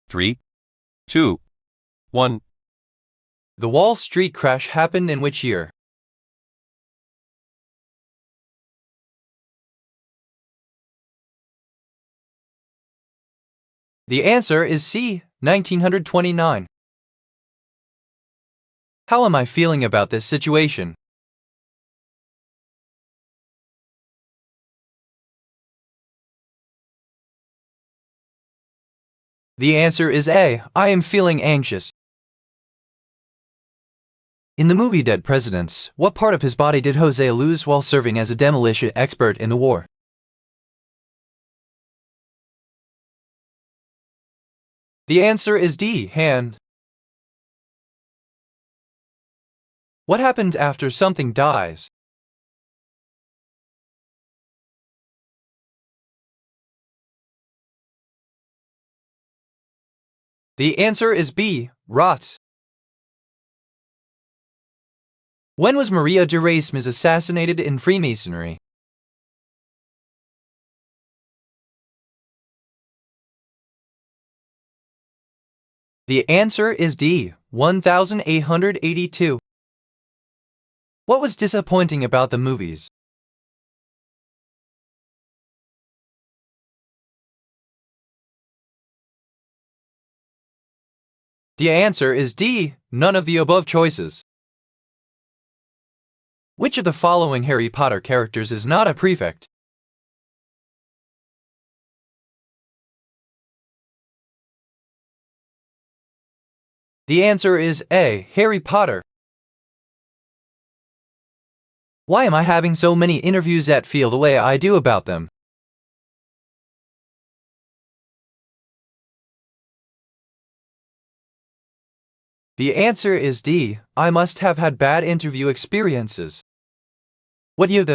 3, 2, 1. The Wall Street crash happened in which year? The answer is C, 1929. How am I feeling about this situation? The answer is A, I am feeling anxious. In the movie Dead Presidents, what part of his body did Jose lose while serving as a demolition expert in the war? The answer is D, hand. What happens after something dies? The answer is B, rot. When was Maria de Erasmus assassinated in Freemasonry? The answer is D, 1882. What was disappointing about the movies? The answer is D, none of the above choices. Which of the following Harry Potter characters is not a prefect? The answer is A, Harry Potter. Why am I having so many interviews that feel the way I do about them? The answer is D, I must have had bad interview experiences. What you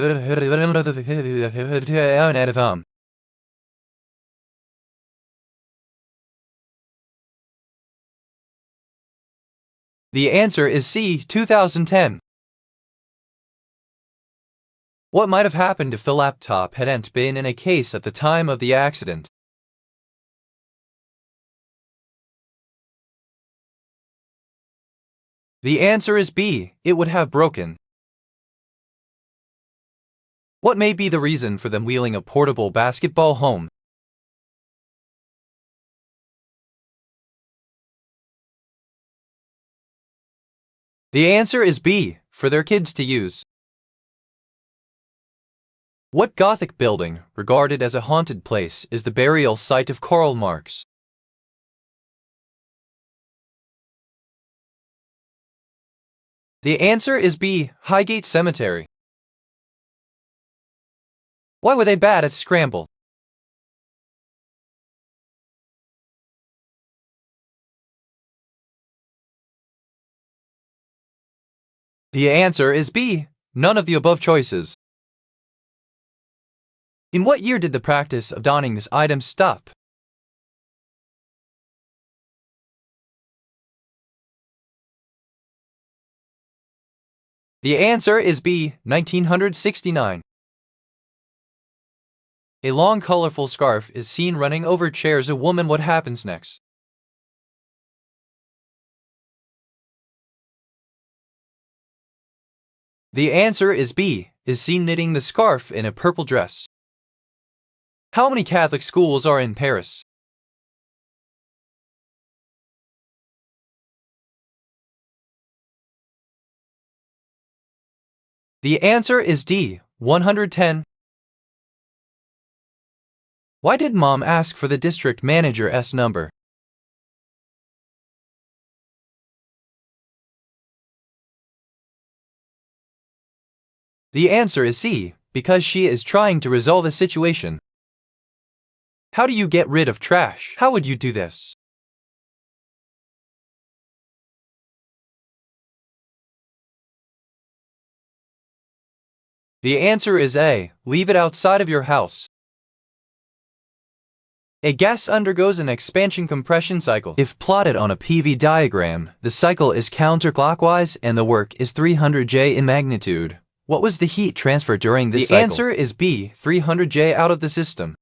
The answer is C, 2010. What might have happened if the laptop hadn't been in a case at the time of the accident? The answer is B, it would have broken. What may be the reason for them wheeling a portable basketball home? The answer is B, for their kids to use. What Gothic building, regarded as a haunted place, is the burial site of Karl Marx? The answer is B, Highgate Cemetery. Why were they bad at Scrabble? The answer is B, none of the above choices. In what year did the practice of donning this item stop? The answer is B, 1969. A long colorful scarf is seen running over chairs. A woman, what happens next? The answer is B, is seen knitting the scarf in a purple dress. How many Catholic schools are in Paris? The answer is D, 110. Why did Mom ask for the district manager's number? The answer is C, because she is trying to resolve a situation. How do you get rid of trash? How would you do this? The answer is A, leave it outside of your house. A gas undergoes an expansion-compression cycle. If plotted on a PV diagram, the cycle is counterclockwise and the work is 300 J in magnitude. What was the heat transfer during this cycle? The answer is B, 300 J out of the system.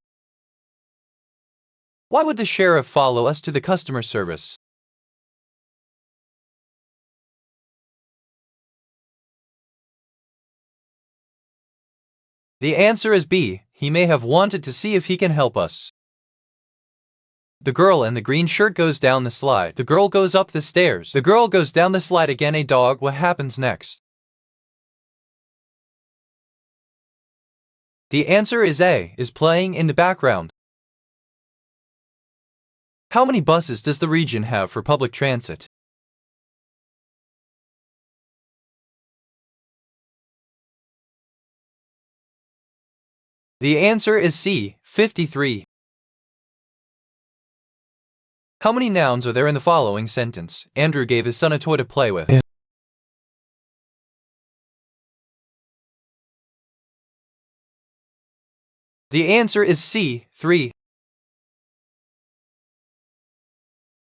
Why would the sheriff follow us to the customer service? The answer is B. He may have wanted to see if he can help us. The girl in the green shirt goes down the slide. The girl goes up the stairs. The girl goes down the slide again. A dog. What happens next? The answer is A. Is playing in the background. How many buses does the region have for public transit? The answer is C. 53. How many nouns are there in the following sentence? Andrew gave his son a toy to play with. The answer is C. 3.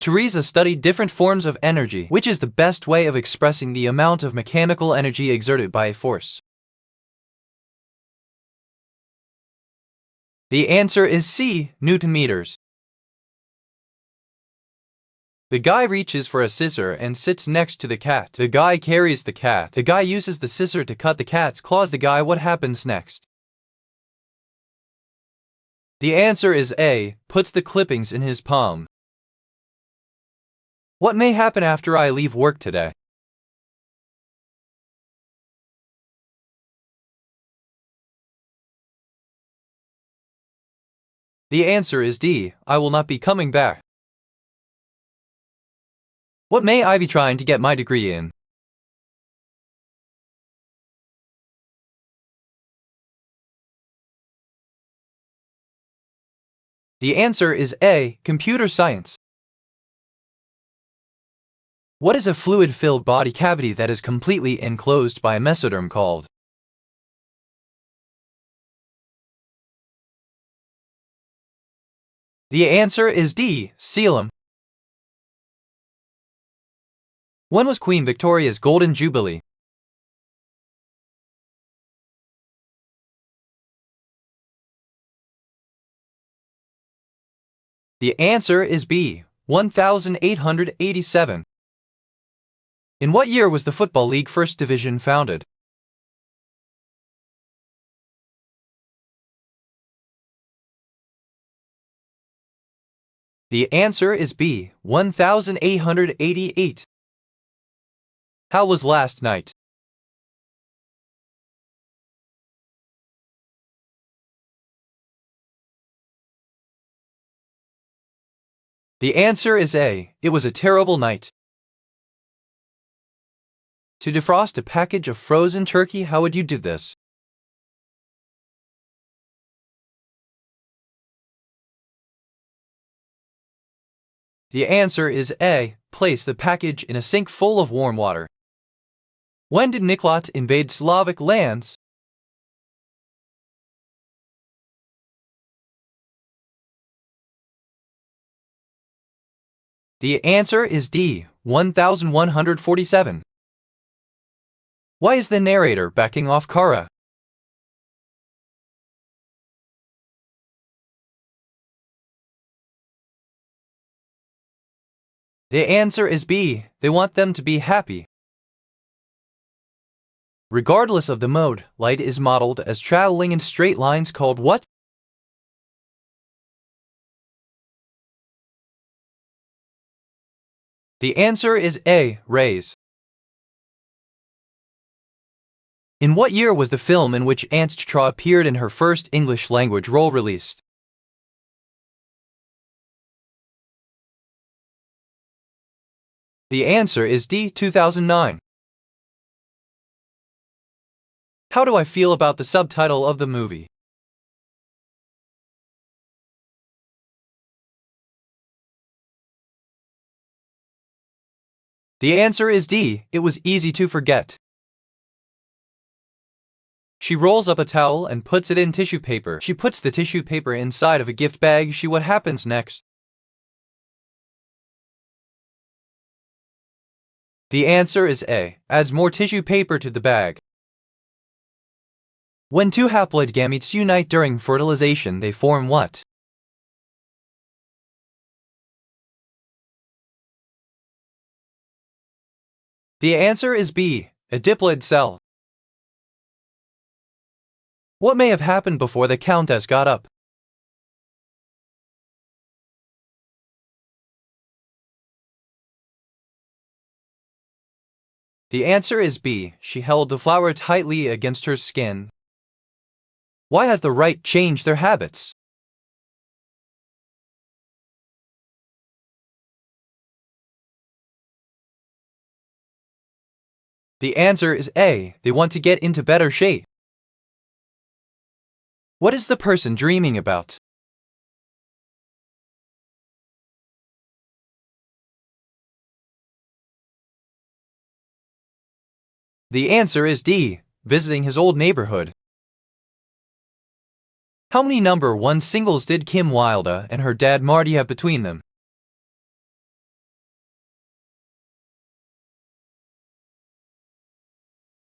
Teresa studied different forms of energy. Which is the best way of expressing the amount of mechanical energy exerted by a force? The answer is C. Newton meters. The guy reaches for a scissor and sits next to the cat. The guy carries the cat. The guy uses the scissor to cut the cat's claws. The guy. What happens next? The answer is A. Puts the clippings in his palm. What may happen after I leave work today? The answer is D. I will not be coming back. What may I be trying to get my degree in? The answer is A. Computer science. What is a fluid-filled body cavity that is completely enclosed by a mesoderm called? The answer is D. Coelom. When was Queen Victoria's Golden Jubilee? The answer is B. 1887. In what year was the Football League First Division founded? The answer is B. 1888. How was last night? The answer is A. It was a terrible night. To defrost a package of frozen turkey, how would you do this? The answer is A. Place the package in a sink full of warm water. When did Niklot invade Slavic lands? The answer is D. 1147. Why is the narrator backing off Kara? The answer is B. They want them to be happy. Regardless of the mode, light is modeled as traveling in straight lines called what? The answer is A. Rays. In what year was the film in which Aunt Tra appeared in her first English-language role released? The answer is D. 2009. How do I feel about the subtitle of the movie? The answer is D. It was easy to forget. She rolls up a towel and puts it in tissue paper. She puts the tissue paper inside of a gift bag. What happens next? The answer is A. Adds more tissue paper to the bag. When two haploid gametes unite during fertilization, they form what? The answer is B, a diploid cell. What may have happened before the Countess got up? The answer is B, she held the flower tightly against her skin. Why has the right changed their habits? The answer is A, they want to get into better shape. What is the person dreaming about? The answer is D, visiting his old neighborhood. How many number 1 singles did Kim Wilde and her dad Marty have between them?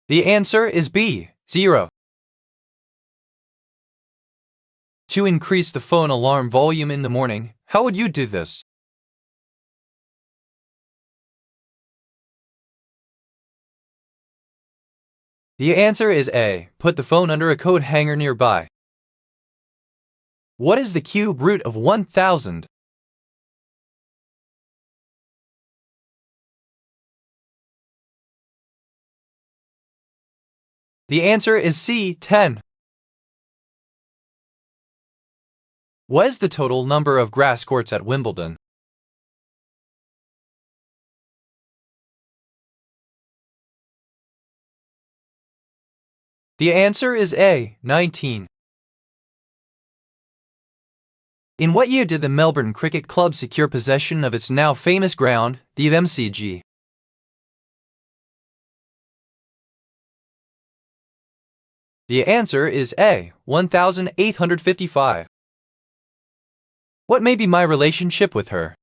The answer is B, 0. To increase the phone alarm volume in the morning, how would you do this? The answer is A, put the phone under a coat hanger nearby. What is the cube root of 1000? The answer is C, 10. What is the total number of grass courts at Wimbledon? The answer is A, 19. In what year did the Melbourne Cricket Club secure possession of its now famous ground, the MCG? The answer is A, 1855. What may be my relationship with her?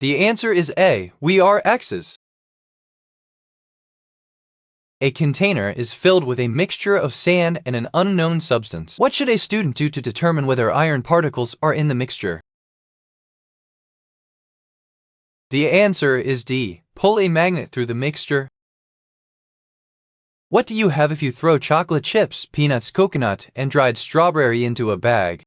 The answer is A, we are exes. A container is filled with a mixture of sand and an unknown substance. What should a student do to determine whether iron particles are in the mixture? The answer is D, pull a magnet through the mixture. What do you have if you throw chocolate chips, peanuts, coconut, and dried strawberry into a bag?